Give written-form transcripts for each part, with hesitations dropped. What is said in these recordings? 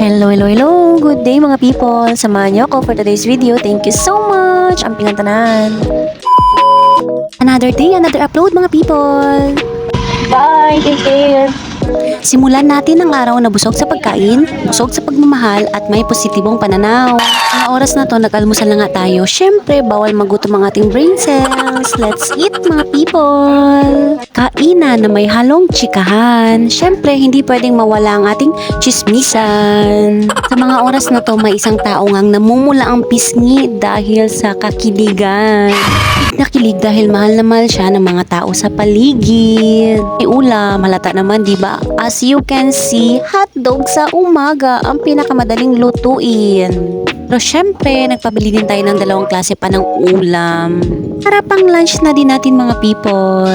Hello, hello, hello! Good day mga people! Samahan niyo ako for today's video. Thank you so much! Ang pingantanan! Another day, another upload mga people! Bye! Take care! Simulan natin ang araw na busog sa pagkain, busog sa pagmamahal at may positibong pananaw. Mga oras na to, nag-almusal na nga tayo. Syempre, bawal magutom ang ating brain cells. Let's eat mga people! Kainan na may halong chikahan. Syempre, hindi pwedeng mawala ang ating chismisan. Sa mga oras na to, may isang tao ngang namumula ang pisngi dahil sa kakiligan. Nakilig dahil mahal na mahal siya ng mga tao sa paligid. Ulam, halata naman diba? As you can see, hotdog sa umaga ang pinakamadaling lutuin. Pero syempre, nagpabili din tayo ng dalawang klase pa ng ulam. Para pang lunch na din natin mga people.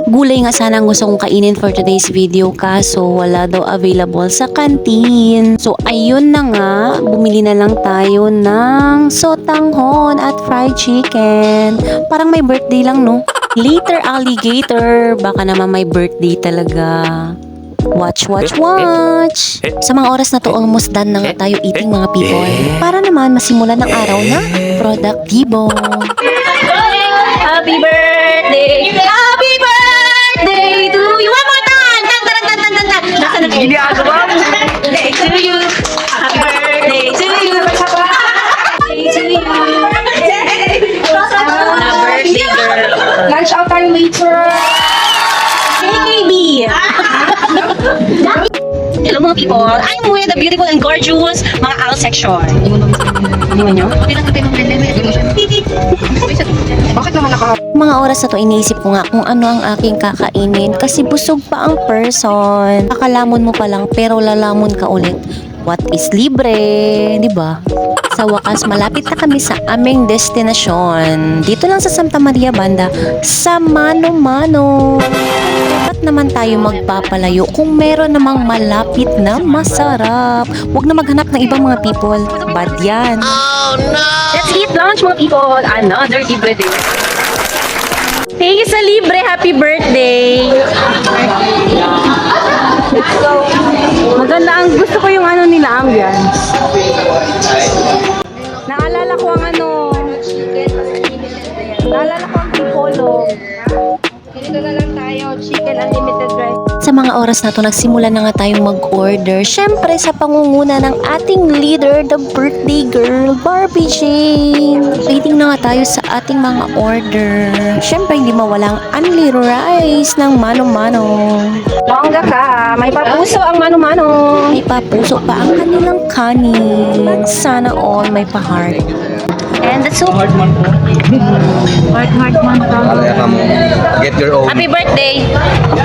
Gulay nga sana ang gusto kong kainin for today's video kaso wala daw available sa canteen. So ayun na nga, bumili na lang tayo ng sotanghon at fried chicken. Parang may birthday lang no? Later alligator, baka naman may birthday talaga. Watch, watch, watch! Sa mga oras na to, almost done na nga tayo eating mga people. Para naman masimulan ng araw na produktibo. Happy birthday! Happy birthday to you! One more time! Tan, tan, tan, tan, tan, tan! Nasaan na kayo? Birthday to you! Happy birthday to you! Happy birthday to you! Na birthday girl! Lunch out tayo later. Hey, KB! Hello mga people! I'm with the beautiful and gorgeous mga Al section. Iniwan nyo? Bakit naman Mga oras na to, iniisip ko nga kung ano ang aking kakainin kasi busog pa ang person. Akalamon mo pa lang pero lalamon ka ulit. What is libre? Diba? Sa wakas, malapit na kami sa aming destinasyon. Dito lang sa Santa Maria Banda, sa Mano Mano. Dapat naman tayo magpapalayo kung meron namang malapit na masarap. Huwag na maghanap ng ibang mga people. Bad yan. Let's eat lunch mga people! Another libre day. Thank you sa libre! Happy birthday! Maganda ang gusto ko yung ano nila ambience. Naalala ko ang ano. Naalala ko ang pipolo. Ganito na lang tayo, chicken unlimited rice. Sa mga oras na to, nagsimula na nga tayong mag-order. Syempre, sa pangunguna ng ating leader, the birthday girl, Barbie Jane. Waiting na nga tayo sa ating mga order. Syempre, hindi mawalang unli rice ng mano-mano. Bongga ka, may papuso ang mano-mano. May papuso pa ang kanilang kanin. Sana all may pa-heart. And the soup. Heart man ka. Kaya ka mo, get your own. Happy birthday!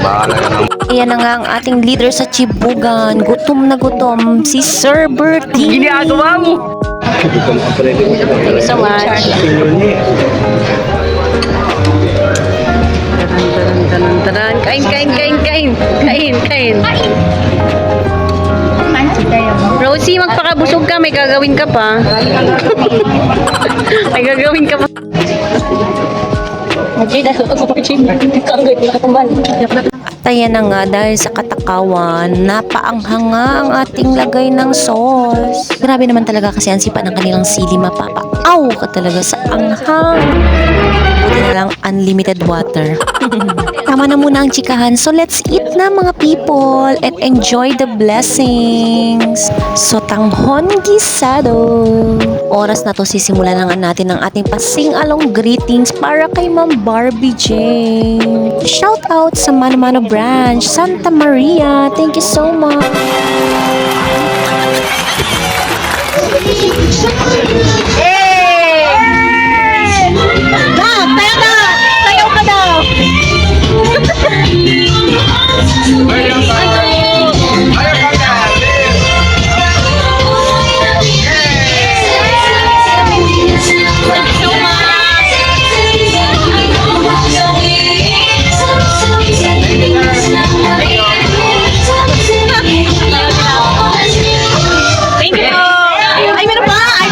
Bahala ka na. Ayan na nga ang ating leader sa Chibugan. Gutom na gutom, si Sir Bertie. Ginagawa mo! Thank you so much. Taran, kain, kain, kain, kain. Kain, kain. Rosie, magpakabusog ka. May gagawin ka pa. May gagawin ka pa. At ayan na nga, dahil sa katakawan, napaanghang nga ang ating lagay ng sauce. Grabe naman talaga kasi ang sipa ng kanilang sili, mapapa-aw ka talaga sa anghang. Buti na lang unlimited water. Tama na muna ang chikahan, so let's eat na mga people and enjoy the blessings. Sotanghon gisado. Oras na to, sisimulan na nga natin ang ating pasing-along greetings para kay Ma'am Barbie Jane. Shout out sa Mano Mano Branch, Santa Maria. Thank you so much. Sayaw ka daw! Thank you! Ay, meron pa! Ay,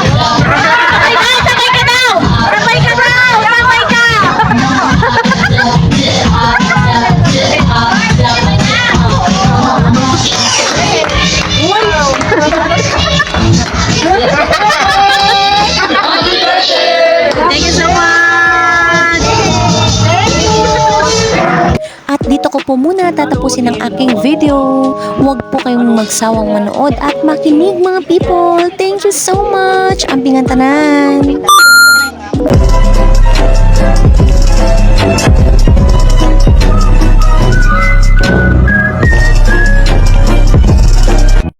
po muna tatapusin ang aking video. Huwag po kayong magsawang manood at makinig mga people. Thank you so much. Ampingan tanan.